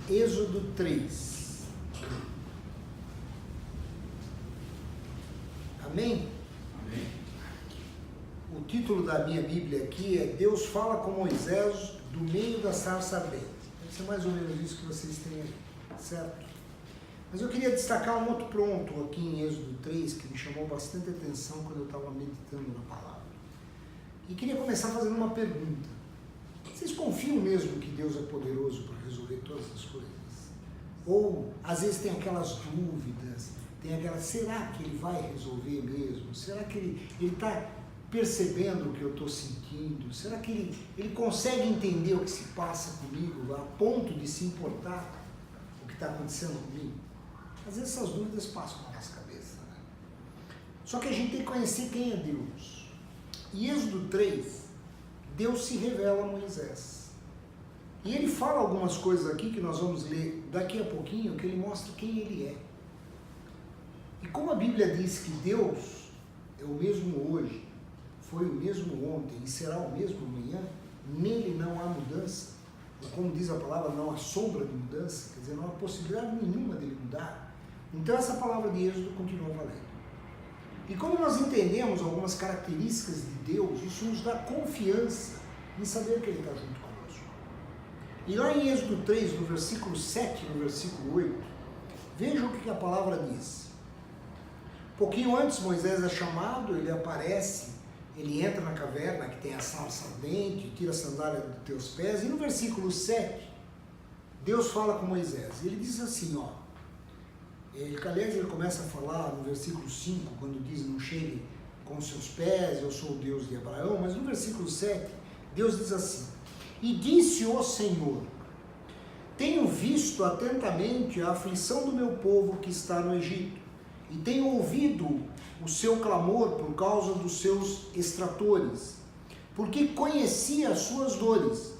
Êxodo 3. Amém? Amém. O título da minha Bíblia aqui é Deus fala com Moisés do meio da sarça ardente. Deve ser mais ou menos isso que vocês têm aí, certo? Mas eu queria destacar um outro ponto aqui em Êxodo 3 que me chamou bastante atenção quando eu estava meditando na palavra. E queria começar fazendo uma pergunta. Vocês confiam mesmo que Deus é poderoso para resolver todas as coisas? Ou às vezes tem aquelas dúvidas, tem aquela, será que Ele vai resolver mesmo? Será que Ele está percebendo o que eu estou sentindo? Será que ele consegue entender o que se passa comigo a ponto de se importar com o que está acontecendo comigo? Às vezes essas dúvidas passam na nossa cabeça, né? Só que a gente tem que conhecer quem é Deus. Em Êxodo 3, Deus se revela a Moisés. E ele fala algumas coisas aqui que nós vamos ler daqui a pouquinho, que ele mostra quem ele é. E como a Bíblia diz que Deus é o mesmo hoje, foi o mesmo ontem e será o mesmo amanhã, nele não há mudança, ou como diz a palavra, não há sombra de mudança, quer dizer, não há possibilidade nenhuma dele mudar. Então essa palavra de Êxodo continua valendo. E como nós entendemos algumas características de Deus, isso nos dá confiança em saber que Ele está junto conosco. E lá em Êxodo 3, no versículo 7 e no versículo 8, vejam o que a palavra diz. Um pouquinho antes Moisés é chamado, ele aparece, ele entra na caverna que tem a sarça ardente, tira a sandália dos teus pés, e no versículo 7, Deus fala com Moisés. Ele diz assim, ó, aliás, ele começa a falar no versículo 5, quando diz, não chegue com seus pés, eu sou o Deus de Abraão, mas no versículo 7, Deus diz assim, e disse o Senhor, tenho visto atentamente a aflição do meu povo que está no Egito, e tenho ouvido o seu clamor por causa dos seus extratores, porque conheci as suas dores.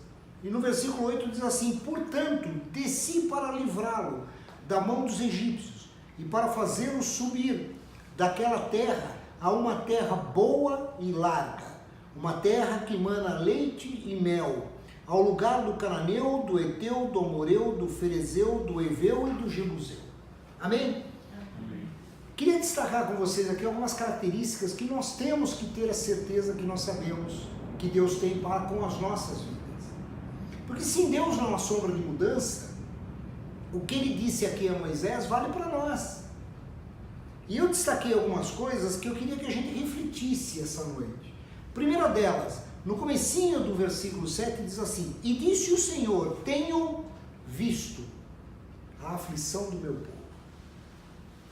E no versículo 8 diz assim, portanto, desci para livrá-lo da mão dos egípcios, e para fazê-lo subir daquela terra a uma terra boa e larga, uma terra que mana leite e mel, ao lugar do cananeu, do eteu, do amoreu, do ferezeu, do eveu e do jebuseu. Amém? Amém. Queria destacar com vocês aqui algumas características que nós temos que ter a certeza que nós sabemos que Deus tem para com as nossas vidas. Porque se em Deus não há sombra de mudança, o que ele disse aqui a Moisés vale para nós. E eu destaquei algumas coisas que eu queria que a gente refletisse essa noite. Primeira delas, no comecinho do versículo 7 diz assim, e disse o Senhor, tenho visto a aflição do meu povo.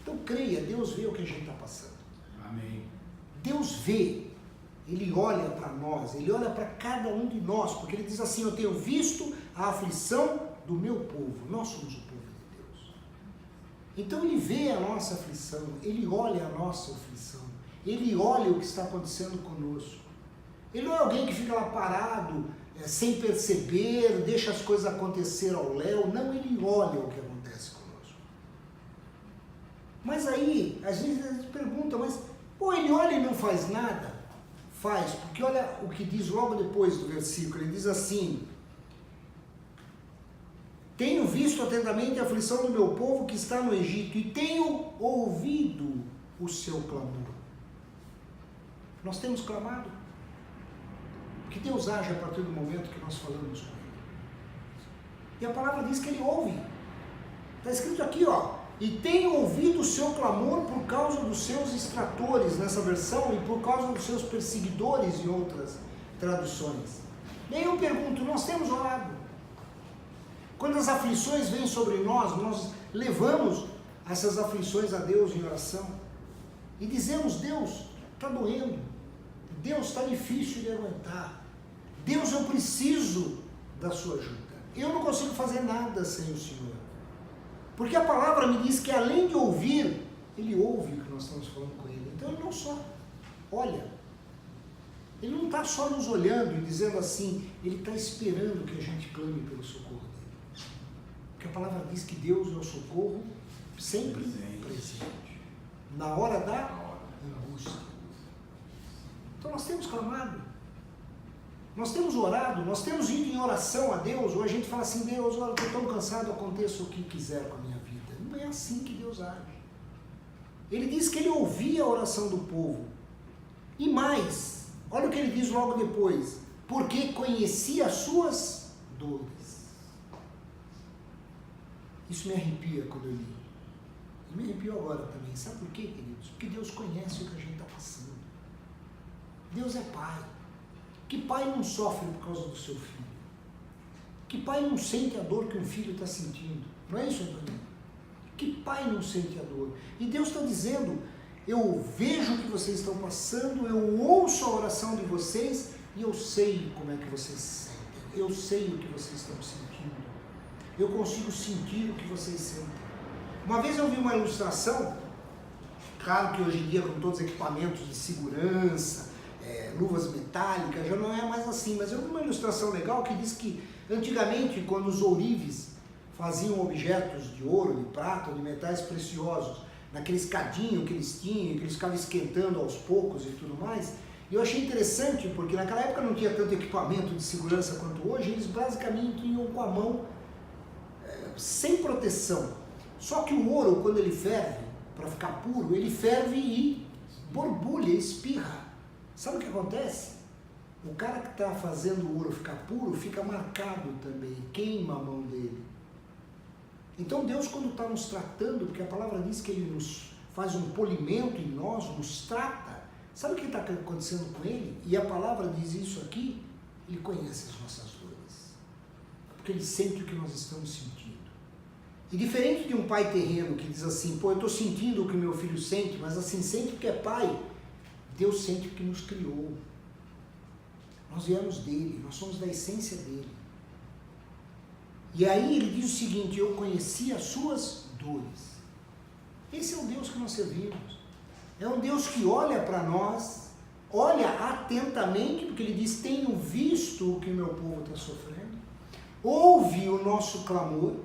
Então creia, Deus vê o que a gente está passando. Amém. Deus vê, Ele olha para nós, Ele olha para cada um de nós, porque Ele diz assim, eu tenho visto a aflição do meu povo, nós somos o povo de Deus. Então Ele vê a nossa aflição, Ele olha a nossa aflição, Ele olha o que está acontecendo conosco. Ele não é alguém que fica lá parado, sem perceber, deixa as coisas acontecer ao léu, não, Ele olha o que acontece conosco. Mas aí, às vezes a gente pergunta, mas Ele olha e não faz nada? Faz, porque olha o que diz logo depois do versículo, ele diz assim, tenho visto atentamente a aflição do meu povo que está no Egito e tenho ouvido o seu clamor. Nós temos clamado? Porque Deus age a partir do momento que nós falamos com Ele. E a palavra diz que Ele ouve. Está escrito aqui, ó. E tenho ouvido o seu clamor por causa dos seus extratores, nessa versão, e por causa dos seus perseguidores, em outras traduções. E aí eu pergunto, nós temos orado? Quando as aflições vêm sobre nós levamos essas aflições a Deus em oração. E dizemos, Deus, está doendo. Deus, está difícil de aguentar. Deus, eu preciso da sua ajuda. Eu não consigo fazer nada sem o Senhor. Porque a palavra me diz que além de ouvir, Ele ouve o que nós estamos falando com Ele. Então Ele não só olha. Ele não está só nos olhando e dizendo assim, Ele está esperando que a gente clame pelo socorro dEle. Porque a palavra diz que Deus é o socorro sempre presente. Na hora da angústia. Então nós temos clamado. Nós temos orado, nós temos ido em oração a Deus, ou a gente fala assim, Deus, olha, estou tão cansado, aconteça o que quiser com a minha vida. Não é assim que Deus age. Ele diz que ele ouvia a oração do povo. E mais, olha o que ele diz logo depois, porque conhecia as suas dores. Isso me arrepia quando eu li. E me arrepiou agora também. Sabe por quê, queridos? Porque Deus conhece o que a gente está passando. Deus é Pai. Que pai não sofre por causa do seu filho? Que pai não sente a dor que um filho está sentindo? Não é isso, Antônio? Que pai não sente a dor? E Deus está dizendo, eu vejo o que vocês estão passando, eu ouço a oração de vocês e eu sei como é que vocês se sentem. Eu sei o que vocês estão sentindo. Eu consigo sentir o que vocês sentem. Uma vez eu vi uma ilustração, claro que hoje em dia com todos os equipamentos de segurança, luvas metálicas, já não é mais assim, mas eu vi uma ilustração legal que diz que antigamente quando os ourives faziam objetos de ouro, de prata, de metais preciosos, naquele escadinho que eles tinham, que eles ficavam esquentando aos poucos e tudo mais, e eu achei interessante porque naquela época não tinha tanto equipamento de segurança quanto hoje, eles basicamente iam com a mão sem proteção. Só que o ouro, quando ele ferve, para ficar puro, ele ferve e borbulha, espirra. Sabe o que acontece? O cara que está fazendo o ouro ficar puro, fica marcado também, queima a mão dele. Então Deus, quando está nos tratando, porque a palavra diz que Ele nos faz um polimento em nós, nos trata, sabe o que está acontecendo com Ele? E a palavra diz isso aqui, Ele conhece as nossas dores, porque Ele sente o que nós estamos sentindo. E diferente de um pai terreno que diz assim, pô, eu estou sentindo o que meu filho sente, mas assim, sente porque é pai, Deus sente porque nos criou. Nós viemos dele, nós somos da essência dele. E aí ele diz o seguinte, eu conheci as suas dores. Esse é o Deus que nós servimos. É um Deus que olha para nós, olha atentamente, porque ele diz, tenho visto o que o meu povo está sofrendo, ouve o nosso clamor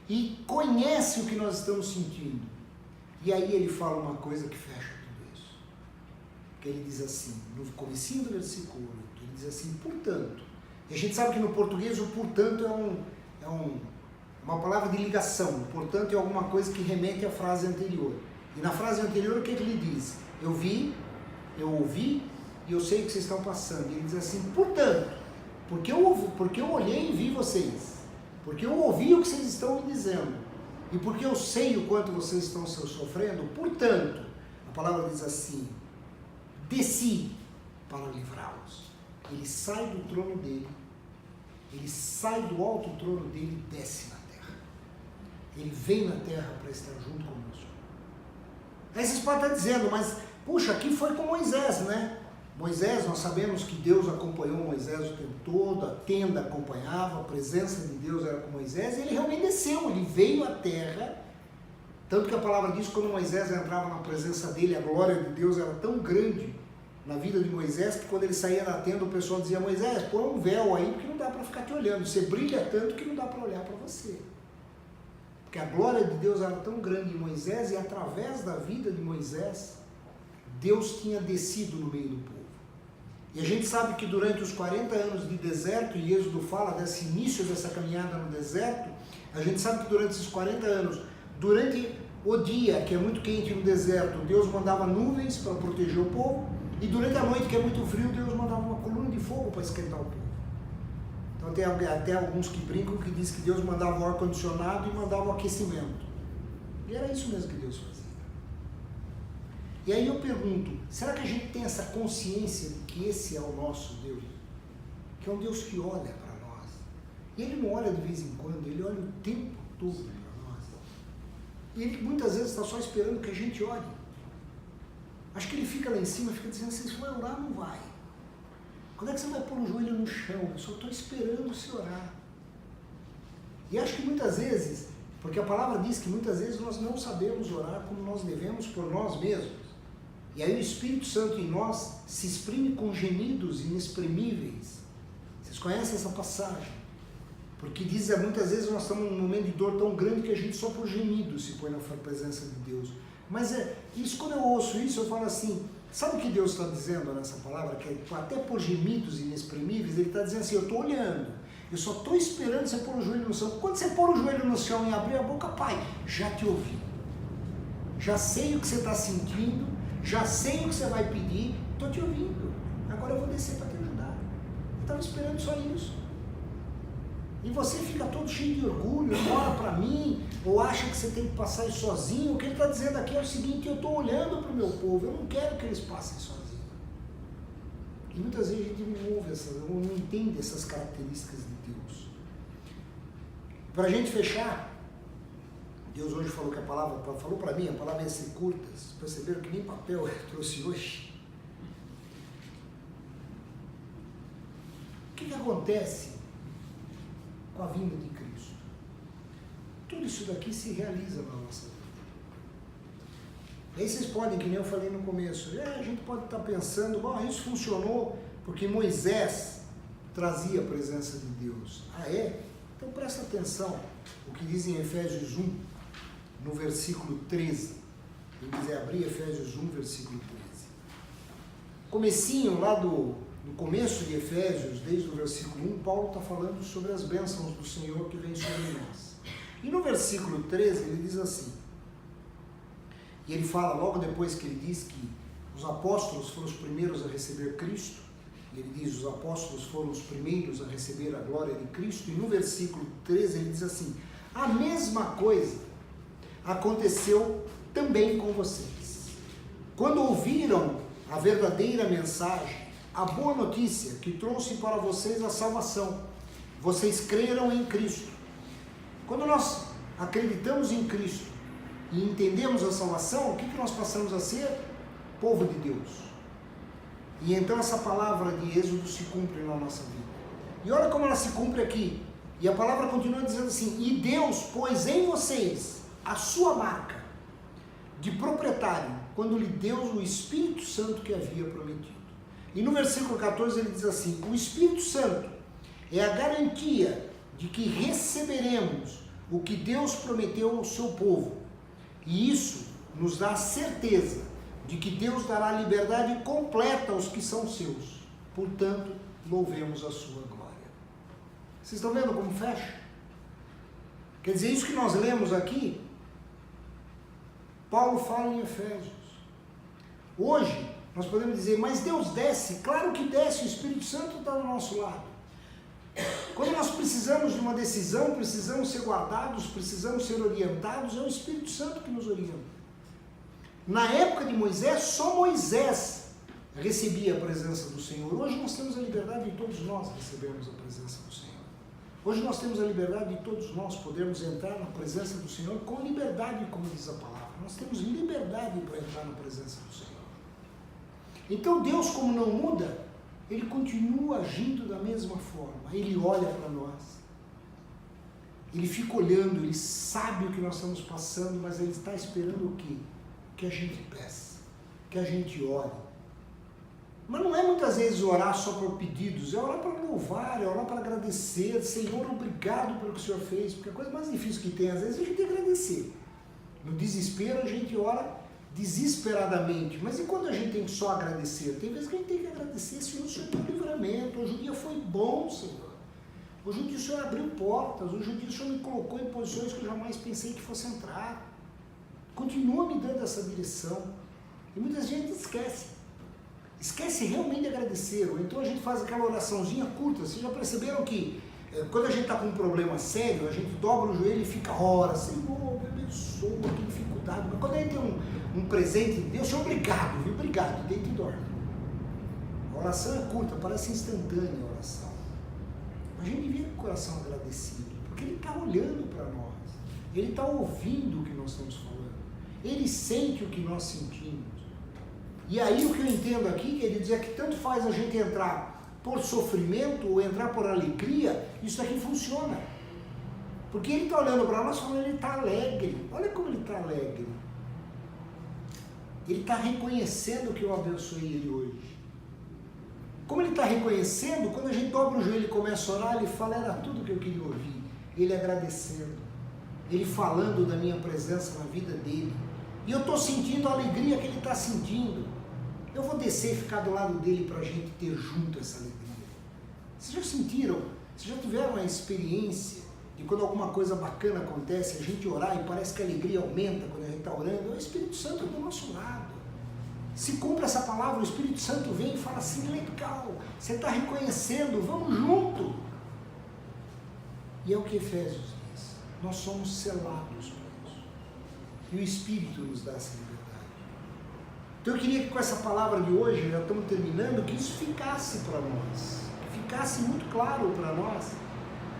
e conhece o que nós estamos sentindo. E aí ele fala uma coisa que fecha tudo isso. Que ele diz assim, no comecinho do versículo 8, ele diz assim, portanto, e a gente sabe que no português o portanto é uma palavra de ligação, portanto é alguma coisa que remete à frase anterior. E na frase anterior o que ele diz? Eu vi, eu ouvi e eu sei o que vocês estão passando. E ele diz assim, portanto, porque eu olhei e vi vocês, porque eu ouvi o que vocês estão me dizendo, e porque eu sei o quanto vocês estão sofrendo, portanto, a palavra diz assim, desci para livrá-los. Ele sai do trono dele, ele sai do alto trono dele e desce na terra. Ele vem na terra para estar junto conosco. Aí vocês podem estar dizendo, mas puxa, aqui foi com Moisés, né? Moisés, nós sabemos que Deus acompanhou Moisés o tempo todo, a tenda acompanhava, a presença de Deus era com Moisés, e ele realmente desceu, ele veio à terra, tanto que a palavra diz que quando Moisés entrava na presença dele, a glória de Deus era tão grande na vida de Moisés, que quando ele saía da tenda, o pessoal dizia, Moisés, põe um véu aí, porque não dá para ficar te olhando, você brilha tanto que não dá para olhar para você. Porque a glória de Deus era tão grande em Moisés, e através da vida de Moisés, Deus tinha descido no meio do povo. E a gente sabe que durante os 40 anos de deserto, e Êxodo fala desse início dessa caminhada no deserto, a gente sabe que durante esses 40 anos, durante o dia, que é muito quente no deserto, Deus mandava nuvens para proteger o povo, e durante a noite, que é muito frio, Deus mandava uma coluna de fogo para esquentar o povo. Então tem até alguns que brincam que diz que Deus mandava o ar-condicionado e mandava o aquecimento. E era isso mesmo que Deus fazia. E aí eu pergunto, será que a gente tem essa consciência de que esse é o nosso Deus? Que é um Deus que olha para nós. E Ele não olha de vez em quando, Ele olha o tempo todo para nós. E Ele muitas vezes está só esperando que a gente ore. Acho que Ele fica lá em cima, fica dizendo assim, se vai orar, não vai. Quando é que você vai pôr o joelho no chão? Eu só estou esperando você orar. E acho que muitas vezes, porque a palavra diz que muitas vezes nós não sabemos orar como nós devemos por nós mesmos. E aí o Espírito Santo em nós se exprime com gemidos inexprimíveis. Vocês conhecem essa passagem? Porque diz que muitas vezes nós estamos num momento de dor tão grande que a gente só por gemidos se põe na presença de Deus. Mas isso, quando eu ouço isso, eu falo assim, Sabe o que Deus está dizendo nessa palavra? Que até por gemidos inexprimíveis, Ele está dizendo assim, eu estou olhando, eu só estou esperando você pôr o joelho no chão. Quando você pôr o joelho no chão e abrir a boca, Pai, já te ouvi. Já sei o que você está sentindo, já sei o que você vai pedir, estou te ouvindo. Agora eu vou descer para te ajudar. Eu estava esperando só isso. E você fica todo cheio de orgulho, não olha para mim, ou acha que você tem que passar isso sozinho. O que ele está dizendo aqui é o seguinte, eu estou olhando para o meu povo, eu não quero que eles passem sozinhos. E muitas vezes a gente não ouve não entende essas características de Deus. Para a gente fechar, Deus hoje falou que a palavra, falou para mim, a palavra ia ser curta, vocês perceberam que nem papel eu trouxe hoje. O que acontece com a vinda de Cristo? Tudo isso daqui se realiza na nossa vida. Aí vocês podem, que nem eu falei no começo, a gente pode estar pensando, bom, isso funcionou porque Moisés trazia a presença de Deus. Ah, é? Então presta atenção, o que diz em Efésios 1, no versículo 13. Quem quiser abrir Efésios 1, versículo 13. Comecinho lá no começo de Efésios, desde o versículo 1, Paulo está falando sobre as bênçãos do Senhor que vem sobre nós. E no versículo 13 ele diz assim, e ele fala logo depois que ele diz que os apóstolos foram os primeiros a receber Cristo, e ele diz, os apóstolos foram os primeiros a receber a glória de Cristo, e no versículo 13 ele diz assim, a mesma coisa aconteceu também com vocês. Quando ouviram a verdadeira mensagem, a boa notícia que trouxe para vocês a salvação, vocês creram em Cristo. Quando nós acreditamos em Cristo e entendemos a salvação, o que nós passamos a ser? Povo de Deus. E então essa palavra de Êxodo se cumpre na nossa vida. E olha como ela se cumpre aqui. E a palavra continua dizendo assim, e Deus pôs em vocês a sua marca de proprietário, quando lhe deu o Espírito Santo que havia prometido. E no versículo 14 ele diz assim, o Espírito Santo é a garantia de que receberemos o que Deus prometeu ao seu povo. E isso nos dá a certeza de que Deus dará liberdade completa aos que são seus. Portanto, louvemos a sua glória. Vocês estão vendo como fecha? Quer dizer, isso que nós lemos aqui, Paulo fala em Efésios. Hoje, nós podemos dizer, mas Deus desce, claro que desce, o Espírito Santo está do nosso lado. Quando nós precisamos de uma decisão, precisamos ser guardados, precisamos ser orientados, é o Espírito Santo que nos orienta. Na época de Moisés, só Moisés recebia a presença do Senhor. Hoje nós temos a liberdade de todos nós recebermos a presença do Senhor. Hoje nós temos a liberdade de todos nós podermos entrar na presença do Senhor com liberdade, como diz a palavra. Nós temos liberdade para entrar na presença do Senhor. Então Deus, como não muda, Ele continua agindo da mesma forma. Ele olha para nós. Ele fica olhando, Ele sabe o que nós estamos passando, mas Ele está esperando o quê? Que a gente peça, que a gente ore. Mas não é muitas vezes orar só por pedidos, é orar para louvar, é orar para agradecer. Senhor, obrigado pelo que o Senhor fez, porque a coisa mais difícil que tem, às vezes, é a gente agradecer. No desespero, a gente ora desesperadamente, mas e quando a gente tem que só agradecer? Tem vezes que a gente tem que agradecer, Senhor, o Senhor deu livramento, hoje o dia foi bom, Senhor. Hoje o dia o Senhor abriu portas, hoje o dia o Senhor me colocou em posições que eu jamais pensei que fosse entrar. Continua me dando essa direção. E muita gente esquece realmente de agradecer, ou então a gente faz aquela oraçãozinha curta. Vocês já perceberam que quando a gente está com um problema sério, a gente dobra o joelho e fica, ora, Senhor, me abençoa, que dificuldade. Mas quando a gente tem um presente de Deus, Senhor, obrigado, viu? Obrigado, deita e dorme. A oração é curta, parece instantânea a oração. A gente devia com o coração agradecido, porque Ele está olhando para nós, Ele está ouvindo o que nós estamos falando, Ele sente o que nós sentimos. E aí o que eu entendo aqui, quer dizer, que tanto faz a gente entrar por sofrimento ou entrar por alegria, isso aqui funciona. Porque Ele está olhando para nós e falando, Ele está alegre. Olha como Ele está alegre. Ele está reconhecendo que eu abençoei Ele hoje. Como Ele está reconhecendo, quando a gente dobra o joelho e começa a orar, Ele fala, era tudo que eu queria ouvir. Ele agradecendo. Ele falando da minha presença na vida dele. E eu estou sentindo a alegria que Ele está sentindo. Eu vou descer e ficar do lado dele para a gente ter junto essa alegria. Vocês já sentiram, vocês já tiveram a experiência de quando alguma coisa bacana acontece, a gente orar e parece que a alegria aumenta quando a gente está orando? É o Espírito Santo do nosso lado. Se cumpre essa palavra, o Espírito Santo vem e fala assim, legal, você está reconhecendo, vamos junto. E é o que Efésios diz, nós somos selados por isso. E o Espírito nos dá essa liberdade. Então eu queria que com essa palavra de hoje, já estamos terminando, que isso ficasse para nós, que ficasse muito claro para nós,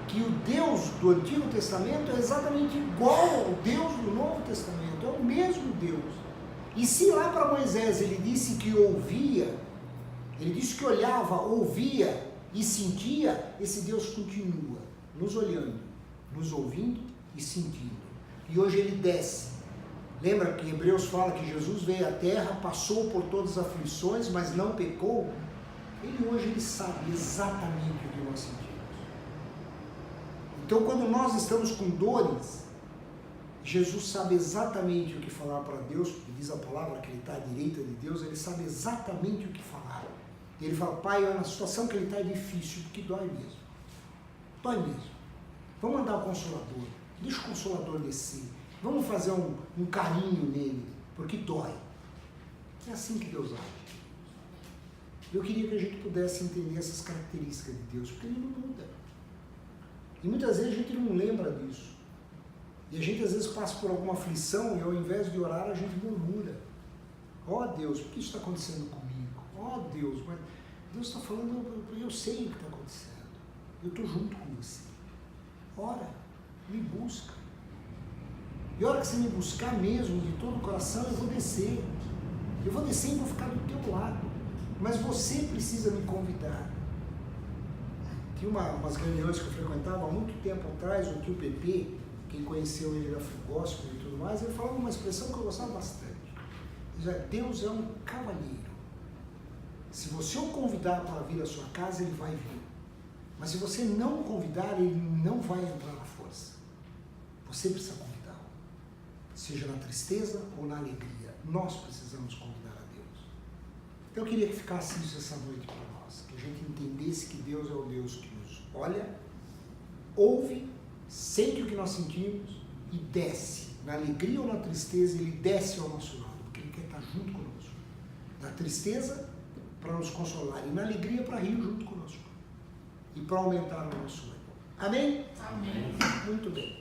que o Deus do Antigo Testamento é exatamente igual ao Deus do Novo Testamento, é o mesmo Deus. E se lá para Moisés ele disse que ouvia, ele disse que olhava, ouvia e sentia, esse Deus continua nos olhando, nos ouvindo e sentindo. E hoje ele desce. Lembra que Hebreus fala que Jesus veio à terra, passou por todas as aflições, mas não pecou? Ele sabe exatamente o que nós sentimos. Então quando nós estamos com dores, Jesus sabe exatamente o que falar para Deus, porque diz a palavra que ele está à direita de Deus, ele sabe exatamente o que falar. E ele fala, Pai, a situação que ele está é difícil, porque dói mesmo. Dói mesmo. Vamos mandar o Consolador, deixa o Consolador descer. Vamos fazer um carinho nele, porque dói. É assim que Deus age. Eu queria que a gente pudesse entender essas características de Deus, porque ele não muda. E muitas vezes a gente não lembra disso. E a gente às vezes passa por alguma aflição e ao invés de orar a gente murmura. Ó Deus, por que isso está acontecendo comigo? Ó Deus, mas Deus está falando, eu sei o que está acontecendo. Eu estou junto com você. Ora, me busca. E a hora que você me buscar mesmo, de todo o coração, eu vou descer. Eu vou descer e vou ficar do teu lado. Mas você precisa me convidar. Tinha umas reuniões que eu frequentava há muito tempo atrás, o tio Pepe, quem conheceu ele da Frugóspio e tudo mais, ele falava uma expressão que eu gostava bastante. Deus é um cavalheiro. Se você o convidar para vir à sua casa, ele vai vir. Mas se você não o convidar, ele não vai entrar na força. Você precisa convidá-lo. Seja na tristeza ou na alegria. Nós precisamos convidar a Deus. Então eu queria que ficasse isso essa noite para nós. Que a gente entendesse que Deus é o Deus que nos olha, ouve, sente o que nós sentimos e desce. Na alegria ou na tristeza, ele desce ao nosso lado. Porque ele quer estar junto conosco. Na tristeza, para nos consolar. E na alegria, para rir junto conosco. E para aumentar o nosso ânimo. Amém? Amém. Muito bem.